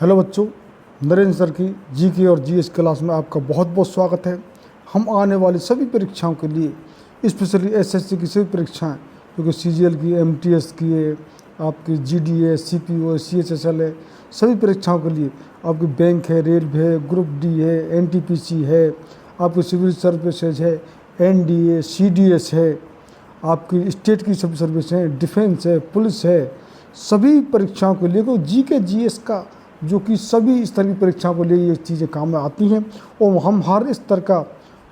Hello बच्चों, Narendra sir की GK और जीएस क्लास में आपका बहुत बहुत स्वागत है। हम आने वाली सभी परीक्षाओं के लिए, स्पेशली एसएससी की सभी परीक्षाएं, क्योंकि सीजीएल की, एमटीएस की है, आपकी जीडीए, सीपीओ, सीएचएसएल है, सभी परीक्षाओं के लिए आपकी बैंक है, रेलवे है, ग्रुप डी है, एनटीपीसी है, आपकी सिविल सर्विसेज है, एनडीए, सीडीएस है, आपकी स्टेट की सभी सर्विस हैं, डिफेंस है, पुलिस है, सभी परीक्षाओं के लिए जीके जीएस का, जो कि सभी स्तर की परीक्षाओं के लिए ये चीज़ें काम में आती हैं। और हम हर स्तर का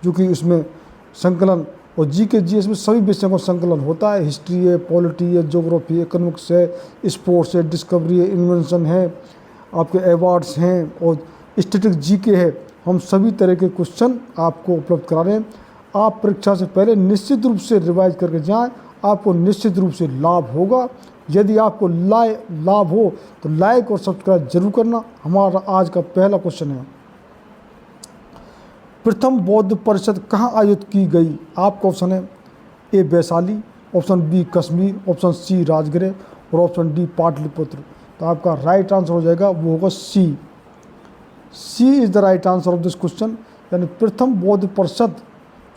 जो कि उसमें संकलन, और जीके जीएस में सभी विषयों का संकलन होता है। हिस्ट्री है, पॉलिटी है, ज्योग्राफी है, इकोनॉमिक्स है, स्पोर्ट्स है, डिस्कवरी है, इन्वेंशन है, आपके अवार्ड्स हैं और स्टैटिक जीके है। हम सभी तरह के क्वेश्चन आपको उपलब्ध करा रहे हैं। आप परीक्षा से पहले निश्चित रूप से रिवाइज करके जाएं, आपको निश्चित रूप से लाभ होगा। यदि आपको लाभ हो तो लाइक और सब्सक्राइब जरूर करना। हमारा आज का पहला क्वेश्चन है, प्रथम बौद्ध परिषद कहाँ आयोजित की गई? आपका ऑप्शन है A Vaishali, option B Kashmir, option C Rajgriha और ऑप्शन डी पाटलिपुत्र। तो आपका राइट आंसर हो जाएगा, वो होगा C. C is the right answer of this question. यानी प्रथम बौद्ध परिषद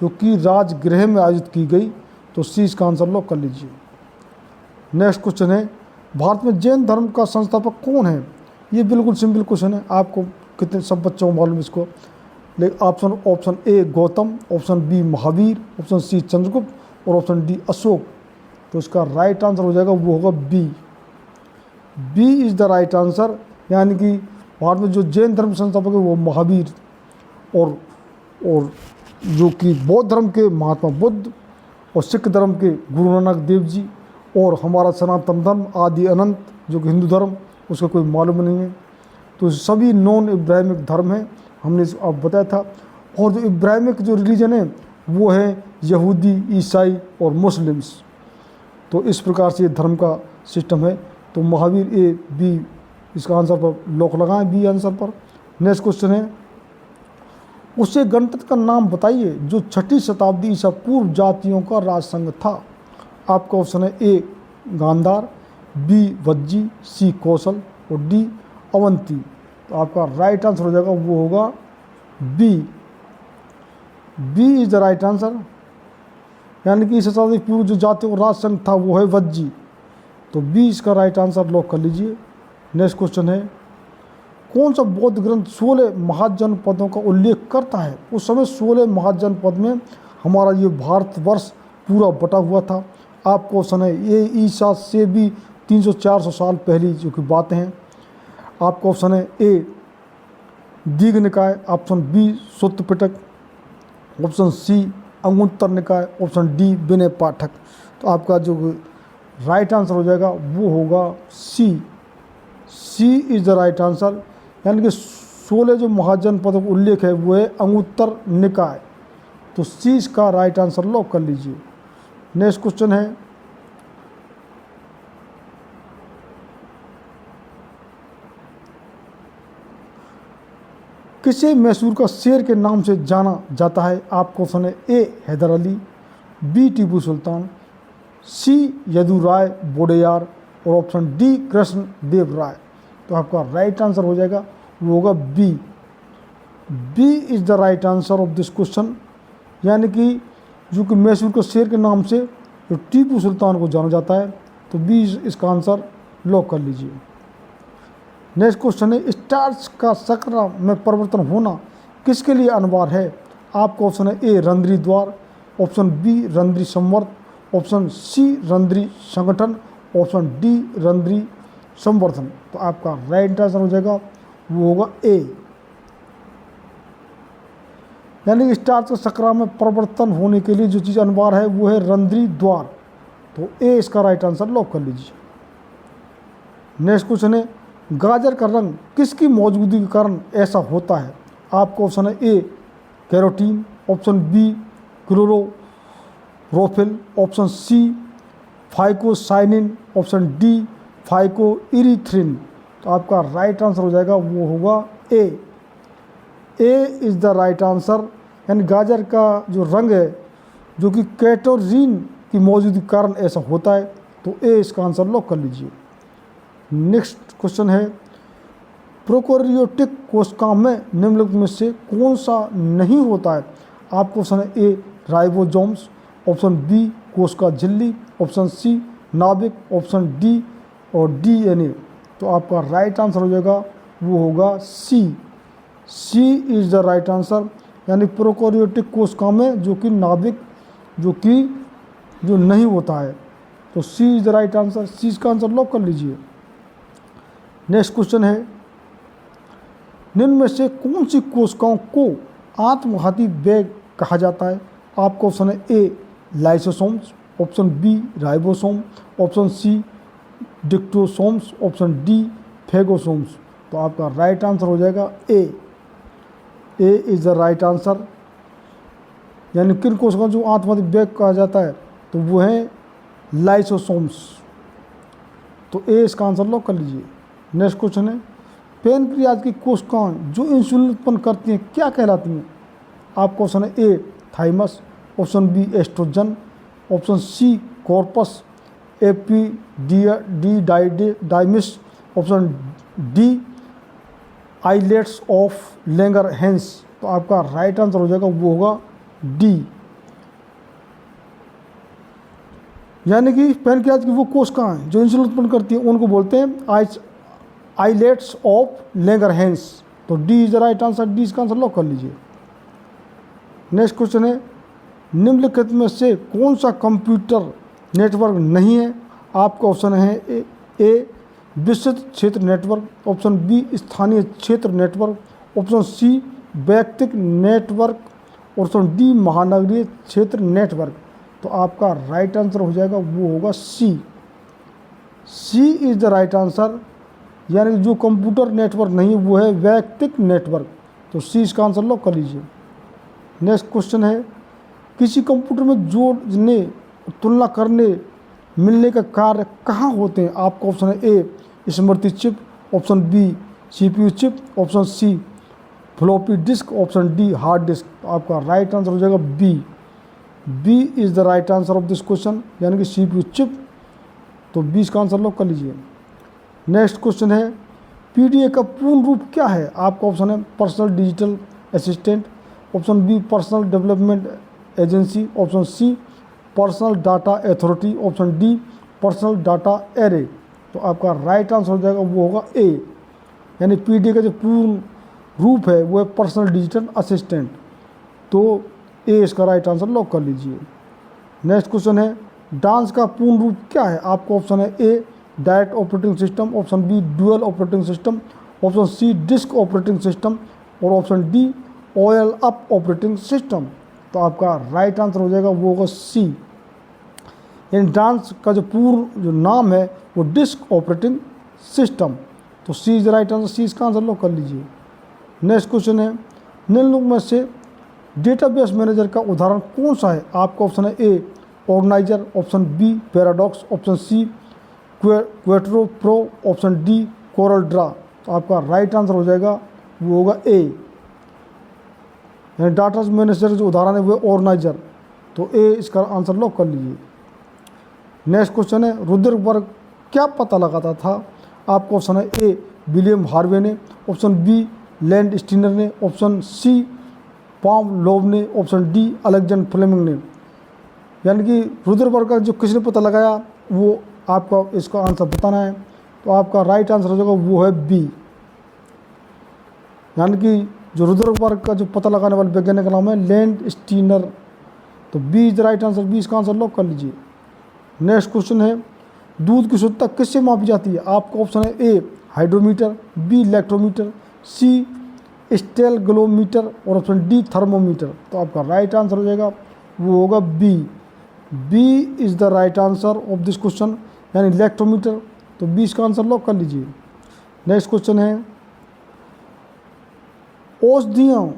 जो कि राजगृह में आयोजित की गई, तो सी इसका आंसर लॉक कर लीजिए। नेक्स्ट क्वेश्चन है, भारत में जैन धर्म का संस्थापक कौन है? ये बिल्कुल सिंपल क्वेश्चन है, आपको कितने सब बच्चों को मालूम इसको। लेकिन option A Gautam, option B Mahavir, option C Chandragupta और ऑप्शन डी अशोक। तो इसका राइट आंसर हो जाएगा, वो होगा B. B is the right answer. यानी कि भारत में जो जैन धर्म संस्थापक है वो महावीर, और जो कि बौद्ध धर्म के महात्मा बुद्ध, और सिख धर्म के गुरु नानक देव जी, और हमारा सनातन धर्म आदि अनंत जो कि हिंदू धर्म, उसका कोई मालूम नहीं है। तो सभी नॉन इब्राहिमिक धर्म है, हमने अब बताया था। और जो इब्राहिमिक जो रिलीजन है वो है यहूदी, ईसाई और मुस्लिम्स। तो इस प्रकार से ये धर्म का सिस्टम है। तो महावीर ए बी इसका आंसर पर लॉक लगाएं, बी आंसर पर। नेक्स्ट क्वेश्चन है, उसे गणतंत्र का नाम बताइए जो 6ठी शताब्दी ईसा पूर्व जातियों का राजसंघ था। आपका ऑप्शन है ए गांधार, बी वज्जी, सी कौशल और डी अवंती। तो आपका राइट आंसर हो जाएगा, वो होगा B. B is the right answer. यानी कि ईसा शताब्दी पूर्व जो जातियों का राजसंघ था वो है वज्जी। तो बी इसका राइट आंसर लॉक कर लीजिए। नेक्स्ट क्वेश्चन है, कौन सा बौद्ध ग्रंथ 16 महाजनपदों का उल्लेख करता है? उस समय 16 महाजनपद में हमारा ये भारतवर्ष पूरा बटा हुआ था। आपको ऑप्शन है ये ईसा से भी 300-400 साल पहले जो कि बातें हैं। आपका ऑप्शन है ए दीघ निकाय, ऑप्शन बी सुत्त पिटक, ऑप्शन सी अंगुत्तर निकाय, ऑप्शन डी विनय पाठक। तो आपका जो राइट आंसर हो जाएगा वो होगा C. C is the right answer. यानी कि 16 जो महाजनपदों का उल्लेख है वो है अंगुत्तर निकाय। तो सी इसका राइट आंसर लॉक कर लीजिए। नेक्स्ट क्वेश्चन है, किसे मैसूर का शेर के नाम से जाना जाता है? आपको ऑप्शन है A Haidar Ali, B Tipu Sultan, C Yaduraya Wodeyar और ऑप्शन डी कृष्ण देव राय। तो आपका राइट आंसर हो जाएगा, वो होगा B. B is the right answer of this question. यानी कि जो कि मैसूर के शेर के नाम से जो टीपू सुल्तान को जाना जाता है, तो बी इसका आंसर लॉक कर लीजिए। नेक्स्ट क्वेश्चन है, स्टार्च का शर्करा में परिवर्तन होना किसके लिए अनिवार्य है? आपका ऑप्शन है ए रंध्री द्वार, ऑप्शन बी रंध्री संवर्त, ऑप्शन सी रंध्री संगठन, ऑप्शन डी रंध्री संवर्धन। तो आपका राइट आंसर हो जाएगा, वो होगा ए। यानी कि स्टार्च का शर्करा में परिवर्तन होने के लिए जो चीज़ अनिवार्य है वो है रंध्री द्वार। तो ए इसका राइट आंसर लॉक कर लीजिए। नेक्स्ट क्वेश्चन है, गाजर का रंग किसकी मौजूदगी के कारण ऐसा होता है? आपका ऑप्शन है A carotene, option B chlorophyll, option C phycocyanin, option D phycoerythrin. तो आपका राइट आंसर हो जाएगा, वो होगा A. A is the right answer. यानी गाजर का जो रंग है जो कि कैटोरीन की मौजूदगी के कारण ऐसा होता है। तो ए इसका आंसर लॉक कर लीजिए। नेक्स्ट क्वेश्चन है, प्रोकैरियोटिक कोशिकाओं में निम्नलिखित में से कौन सा नहीं होता है? आपको ऑप्शन है ए राइबोसोम्स, ऑप्शन बी कोशिका झिल्ली, ऑप्शन सी नाभिक, ऑप्शन डी और डीएनए। तो आपका राइट आंसर हो जाएगा वो होगा C. C is the right answer, यानी प्रोकैरियोटिक कोशिकाओं में जो कि नाभिक जो नहीं होता है। तो सी इज़ द राइट आंसर, सी इसका आंसर लॉक कर लीजिए। नेक्स्ट क्वेश्चन है, निम्न में से कौन सी कोशिकाओं को आत्मघाती बैग कहा जाता है? आपका ऑप्शन है A lysosomes, option B ribosome, option C dictyosomes, option D phagosomes. तो आपका राइट आंसर हो जाएगा A. A is the right answer, यानी किन कोशिकाओं जो आत्मघाती बैग कहा जाता है? तो वो है लाइसोसोम्स। तो ए इसका आंसर लॉक कर लीजिए। नेक्स्ट क्वेश्चन है, पैनक्रियाज की कोशिकाएं जो इंसुलिन उत्पन्न करती हैं क्या कहलाती हैं? आपका ऑप्शन है A thymus, option B estrogen, option C corpus epididymis, option D islets of Langerhans. तो आपका राइट आंसर हो जाएगा वो होगा डी, यानी कि पैनक्रियाज की वो कोशिकाएं जो इंसुलिन उत्पन्न करती हैं उनको बोलते हैं आइलेट्स ऑफ लैंगरहैंस। तो D is the right answer, D इसका आंसर लॉक कर लीजिए। नेक्स्ट क्वेश्चन है, निम्नलिखित में से कौन सा कंप्यूटर नेटवर्क नहीं है? आपका ऑप्शन है ए विस्तृत क्षेत्र नेटवर्क, ऑप्शन बी स्थानीय क्षेत्र नेटवर्क, ऑप्शन सी वैयक्तिक नेटवर्क, ऑप्शन डी महानगरीय क्षेत्र नेटवर्क। तो आपका राइट आंसर हो जाएगा वो होगा C. C is the right answer, यानी जो कंप्यूटर नेटवर्क नहीं वो है वैयक्तिक नेटवर्क। तो सी इसका आंसर लॉक कर लीजिए। नेक्स्ट क्वेश्चन है, किसी कंप्यूटर में जोड़ने तुलना करने मिलने का कार्य कहाँ होते हैं? आपका ऑप्शन है ए स्मृति chip, option B CPU chip, option C floppy disk, option D hard disk. तो आपका राइट आंसर हो जाएगा B. B is the right answer of this question, यानी कि सीपीयू चिप। तो बी इसका आंसर लॉक कर लीजिए। नेक्स्ट क्वेश्चन है, पीडीए का पूर्ण रूप क्या है? आपका ऑप्शन है personal digital assistant, option B personal development agency, option C personal data authority, option D personal data array. तो आपका राइट आंसर हो जाएगा वो होगा ए, यानी पीडीए का जो पूर्ण रूप है वो है पर्सनल डिजिटल असिस्टेंट। तो ए इसका राइट आंसर लॉक कर लीजिए। नेक्स्ट क्वेश्चन है, डांस का पूर्ण रूप क्या है? आपका ऑप्शन है A direct operating system, option B dual operating system, option C disk operating system और option D oil up operating system. तो आपका राइट आंसर हो जाएगा वो होगा सी, यानी डांस का जो पूर्ण जो नाम है वो डिस्क ऑपरेटिंग सिस्टम। तो सी इज राइट आंसर, सी इसका आंसर लॉक कर लीजिए। नेक्स्ट क्वेश्चन है, निम्नलिखित में से डेटाबेस मैनेजर का उदाहरण कौन सा है? आपका ऑप्शन है A organiser, option B paradox, option C Quattro Pro, option D Corel Draw. तो आपका राइट आंसर हो जाएगा वो होगा ए, यानी डाटा मैनेजर जो उदाहरण है वो ऑर्गेनाइजर। तो ए इसका आंसर लॉक कर लीजिए। नेक्स्ट क्वेश्चन है, रुदरबर्ग क्या पता लगाता था? आपका ऑप्शन है ए विलियम हार्वे ने, ऑप्शन बी लैंड स्टीनर ने, ऑप्शन सी पावलोव ने, ऑप्शन डी अलेक्जेंडर फ्लेमिंग ने। यानी कि रुदरबर्ग का जो किसने पता लगाया वो आपका इसका आंसर बताना है। तो आपका राइट आंसर हो जाएगा वो है बी, यानी कि जो रुदरबर्ग का जो पता लगाने वाले वैज्ञानिक का नाम है लैंड स्टीनर। तो B is the right answer, B इसका आंसर लॉक कर लीजिए। नेक्स्ट क्वेश्चन है, दूध की शुद्धता किससे मापी जाती है? आपका ऑप्शन है ए हाइड्रोमीटर, बी इलेक्ट्रोमीटर, सी स्टेलग्लोमीटर और ऑप्शन डी थर्मोमीटर। तो आपका राइट आंसर हो जाएगा वो होगा B. B is the right answer of this question, यानी इलेक्ट्रोमीटर। तो बी इसका आंसर लॉक कर लीजिए। नेक्स्ट क्वेश्चन है, औषधियों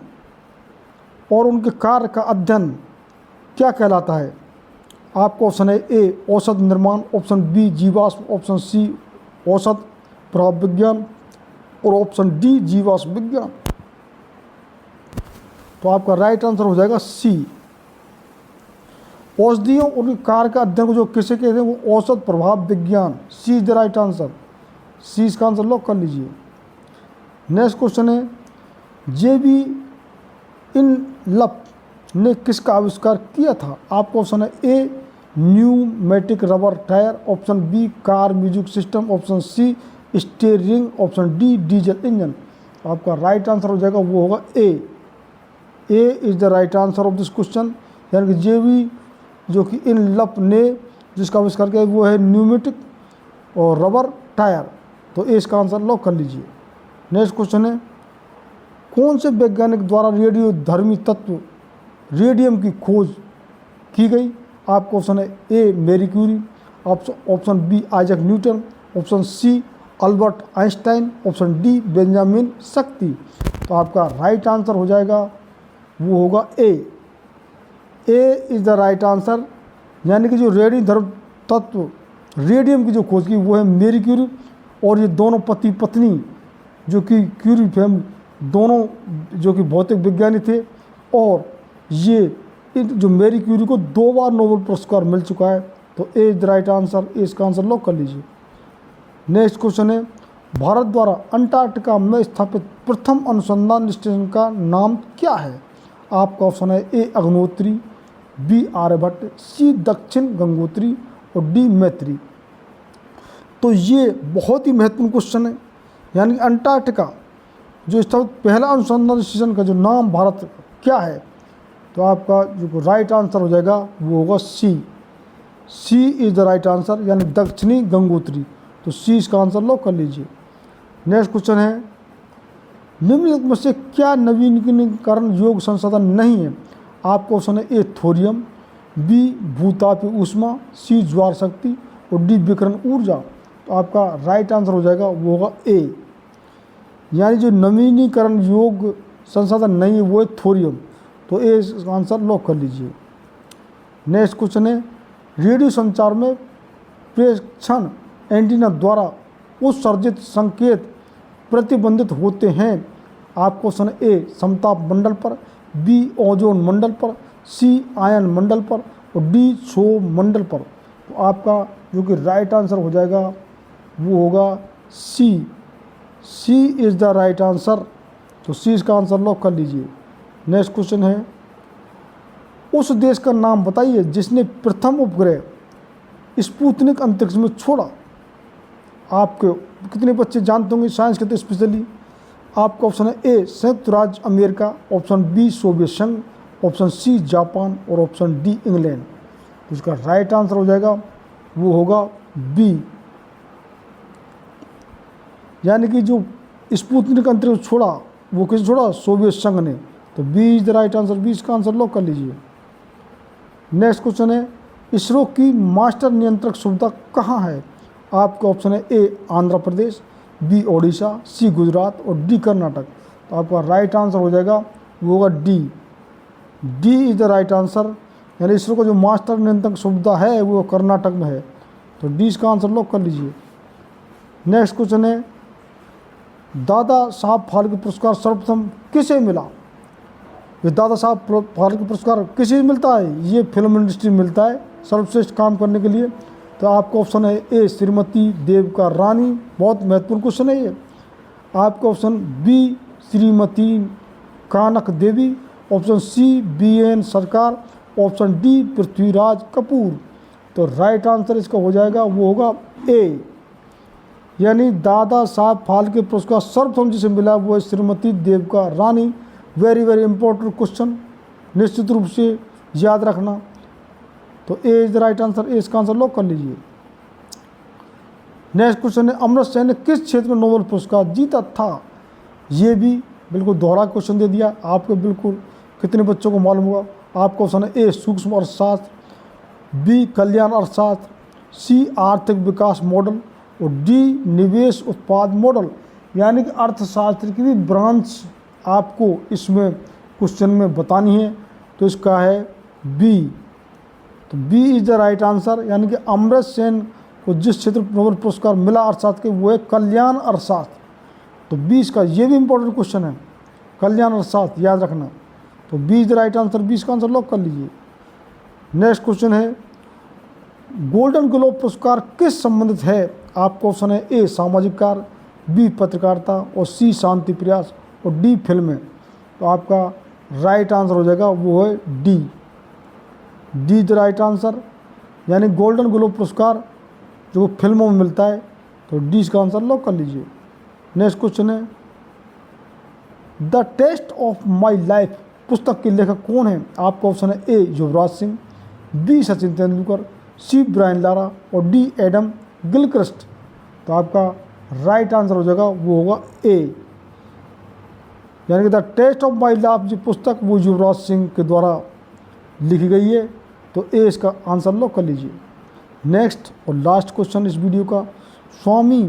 और उनके कार्य का अध्ययन क्या कहलाता है? आपका ऑप्शन है ए औषध निर्माण, ऑप्शन बी जीवाश्म, ऑप्शन सी औषध प्रभाव विज्ञान और ऑप्शन डी जीवाश्म विज्ञान। तो आपका राइट आंसर हो जाएगा सी। औषधियों और उनके कार्य का अध्ययन को जो किसे कहते हैं वो औषध प्रभाव विज्ञान। सी इज द राइट आंसर, सी इसका आंसर लॉक कर लीजिए। नेक्स्ट क्वेश्चन है जेबी इनलप ने किसका आविष्कार किया था? आपका ऑप्शन है A pneumatic rubber tyre, option B car music system, option C steering, option D diesel engine. आपका राइट आंसर हो जाएगा वो होगा A is the right answer of this question. यानी कि जेबी जो कि इनलप ने जिसका आविष्कार किया वो है न्यूमेटिक और रबर टायर। तो ए इसका आंसर लॉक कर लीजिए। नेक्स्ट क्वेश्चन है कौन से वैज्ञानिक द्वारा रेडियोधर्मी तत्व रेडियम की खोज की गई? आपका ऑप्शन है A Marie Curie, option B Isaac Newton, option C Albert Einstein, option D Benjamin शक्ति। तो आपका राइट आंसर हो जाएगा वो होगा A is the right answer. यानी कि जो रेडियोधर्मी तत्व रेडियम की जो खोज की वो है मैरी क्यूरी, और ये दोनों पति पत्नी जो कि क्यूरी फैम दोनों जो कि भौतिक विज्ञानी थे, और ये जो मैरी क्यूरी को 2 बार नोबेल पुरस्कार मिल चुका है। तो ए इज द राइट आंसर, इसका आंसर लॉक कर लीजिए। नेक्स्ट क्वेश्चन है भारत द्वारा अंटार्कटिका में स्थापित प्रथम अनुसंधान स्टेशन का नाम क्या है? आपका ऑप्शन है ए अग्नोत्री, बी आर्यभट्ट, सी दक्षिण गंगोत्री और डी मैत्री। तो ये बहुत ही महत्वपूर्ण क्वेश्चन है। यानी अंटार्कटिका जो स्थापित पहला अनुसंधान स्टेशन का जो नाम भारत क्या है? तो आपका जो राइट आंसर हो जाएगा वो होगा सी इज़ द राइट आंसर, यानी दक्षिणी गंगोत्री। तो सी इसका आंसर लॉक कर लीजिए। नेक्स्ट क्वेश्चन है निम्नलिखित में से क्या नवीनीकरण योग्य संसाधन नहीं है? आपका ऑप्शन है ए थोरियम, बी भूतापीय ऊष्मा, सी ज्वार शक्ति और डी विकिरण ऊर्जा। तो आपका राइट आंसर हो जाएगा वो होगा ए, यानी जो नवीनीकरण योग्य संसाधन नहीं है वो है थोरियम। तो ए इसका आंसर लॉक कर लीजिए। नेक्स्ट क्वेश्चन है रेडियो संचार में प्रेक्षण एंटीना द्वारा उत्सर्जित संकेत प्रतिबंधित होते हैं। आपको ऑप्शन ए समताप मंडल पर, बी ओजोन मंडल पर, सी आयन मंडल पर और डी क्षोभ मंडल पर। तो आपका जो कि राइट आंसर हो जाएगा वो होगा सी इज़ द राइट आंसर। तो सी इसका आंसर लॉक कर लीजिए। नेक्स्ट क्वेश्चन है उस देश का नाम बताइए जिसने प्रथम उपग्रह स्पुतनिक अंतरिक्ष में छोड़ा। आपके कितने बच्चे जानते होंगे साइंस के तो स्पेशली। आपका ऑप्शन है ए संयुक्त राज्य अमेरिका, ऑप्शन बी सोवियत संघ, ऑप्शन सी जापान और ऑप्शन डी इंग्लैंड। तो इसका राइट आंसर हो जाएगा वो होगा बी, यानी कि जो स्पुतनिक अंतरिक्ष छोड़ा वो किस छोड़ा? सोवियत संघ ने। तो B is the right answer, B इसका आंसर लॉक कर लीजिए। नेक्स्ट क्वेश्चन है इसरो की मास्टर नियंत्रक सुविधा कहाँ है? आपका ऑप्शन है ए आंध्र प्रदेश, बी ओडिशा, सी गुजरात और डी कर्नाटक। तो आपका राइट आंसर हो जाएगा वो होगा D is the right answer, यानी इसरो का जो मास्टर नियंत्रक सुविधा है वो कर्नाटक में है। तो डी इसका आंसर लॉक कर लीजिए। नेक्स्ट क्वेश्चन है दादा साहब फाल्के पुरस्कार सर्वप्रथम किसे मिला? ये दादा साहब फाल्के पुरस्कार किसे मिलता है? ये फिल्म इंडस्ट्री मिलता है सर्वश्रेष्ठ काम करने के लिए। तो आपका ऑप्शन है ए श्रीमती देविका रानी, बहुत महत्वपूर्ण क्वेश्चन है ये। आपका ऑप्शन बी श्रीमती कानक देवी, ऑप्शन सी BN सरकार, ऑप्शन डी पृथ्वीराज कपूर। तो राइट आंसर इसका हो जाएगा वो होगा ए, यानी दादा साहब फाल्के पुरस्कार सर्वप्रथम जिसे मिला वो है Shrimati Devika Rani. Very very important question, निश्चित रूप से याद रखना। तो ए इज द राइट आंसर, ए इसका आंसर लॉक कर लीजिए। नेक्स्ट क्वेश्चन है अमर्त्य सेन ने किस क्षेत्र में नोबेल पुरस्कार जीता था? ये भी बिल्कुल दोहरा क्वेश्चन दे दिया आपको, बिल्कुल कितने बच्चों को मालूम होगा। आपका ऑप्शन है ए सूक्ष्म अर्थशास्त्र, बी कल्याण अर्थशास्त्र, सी आर्थिक विकास मॉडल और डी निवेश उत्पाद मॉडल। यानी कि अर्थशास्त्र की भी ब्रांच आपको इसमें क्वेश्चन में बतानी है। तो इसका है बी। तो B is the right answer, यानी कि अमर्त्य सेन को जिस क्षेत्र नोबेल पुरस्कार मिला अर्थशास्त्र के वो है कल्याण अर्थशास्त्र। तो बी इसका, ये भी इंपॉर्टेंट क्वेश्चन है, कल्याण अर्थशास्त्र याद रखना। तो B is the right answer, B इसका आंसर लॉक कर लीजिए। नेक्स्ट क्वेश्चन है गोल्डन ग्लोब पुरस्कार किस संबंधित है? आपका ऑप्शन है ए सामाजिक कार्य, बी पत्रकारिता और सी शांति प्रयास और डी फिल्में। तो आपका राइट आंसर हो जाएगा वो है D. D the right answer, यानी गोल्डन ग्लोब पुरस्कार जो फिल्मों में मिलता है, तो डी इसका आंसर लॉक कर लीजिए। नेक्स्ट क्वेश्चन है, the test of my life पुस्तक के लेखक कौन है? आपका ऑप्शन है A Yuvraj Singh, B Sachin Tendulkar, C Brian Lara और डी एडम गिलक्रिस्ट। तो आपका राइट आंसर हो जाएगा वो होगा ए, यानी कि the test of my life जो पुस्तक वो युवराज सिंह के द्वारा लिखी गई है। तो ए इसका आंसर लॉक कर लीजिए। नेक्स्ट और लास्ट क्वेश्चन इस वीडियो का, स्वामी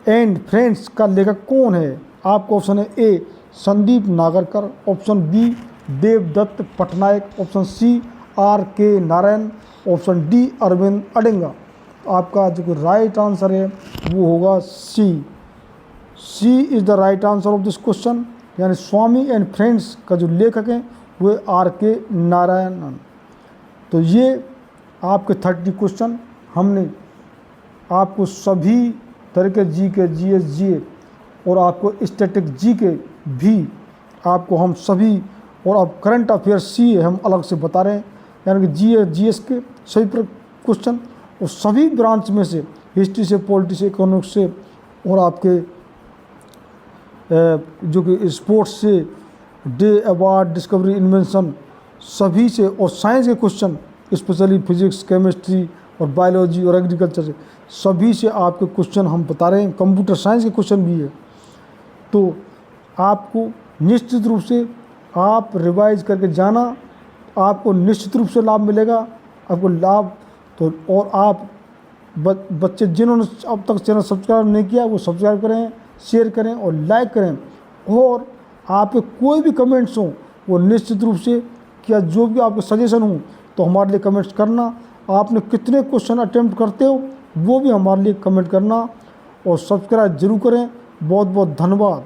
एंड फ्रेंड्स का लेखक कौन है? आपका ऑप्शन है A Sandeep Nagarkar, option B Devdutt Pattanaik, option C R K Narayan, option D Arvind Adiga. तो आपका जो राइट आंसर है वो होगा C. C is the right answer of this question, यानी स्वामी एंड फ्रेंड्स का जो लेखक हैं वो आर के नारायणन। तो ये आपके 30 क्वेश्चन हमने आपको सभी तरह के जी के, जीएस, जीए और आपको स्टैटिक जी के भी आपको हम सभी, और अब करंट अफेयर्स सी हम अलग से बता रहे हैं, यानी कि जीए, जीएस के सभी क्वेश्चन और सभी ब्रांच में से, हिस्ट्री से, पॉलिटी से, इकोनॉमिक्स से और आपके जो कि स्पोर्ट्स से, डे अवार्ड, डिस्कवरी, इन्वेंशन सभी से, और साइंस के क्वेश्चन स्पेशली फिजिक्स, केमिस्ट्री और बायोलॉजी और एग्रीकल्चर से सभी से आपके क्वेश्चन हम बता रहे हैं। कंप्यूटर साइंस के क्वेश्चन भी है। तो आपको निश्चित रूप से आप रिवाइज करके जाना, आपको निश्चित रूप से लाभ मिलेगा, आपको लाभ। तो और आप बच्चे जिन्होंने अब तक चैनल सब्सक्राइब नहीं किया वो सब्सक्राइब करें, शेयर करें और लाइक करें। और आपके कोई भी कमेंट्स हों वो निश्चित रूप से, क्या जो भी आपके सजेशन हो तो हमारे लिए कमेंट्स करना। आपने कितने क्वेश्चन अटेम्प्ट करते हो वो भी हमारे लिए कमेंट करना और सब्सक्राइब जरूर करें। बहुत बहुत धन्यवाद।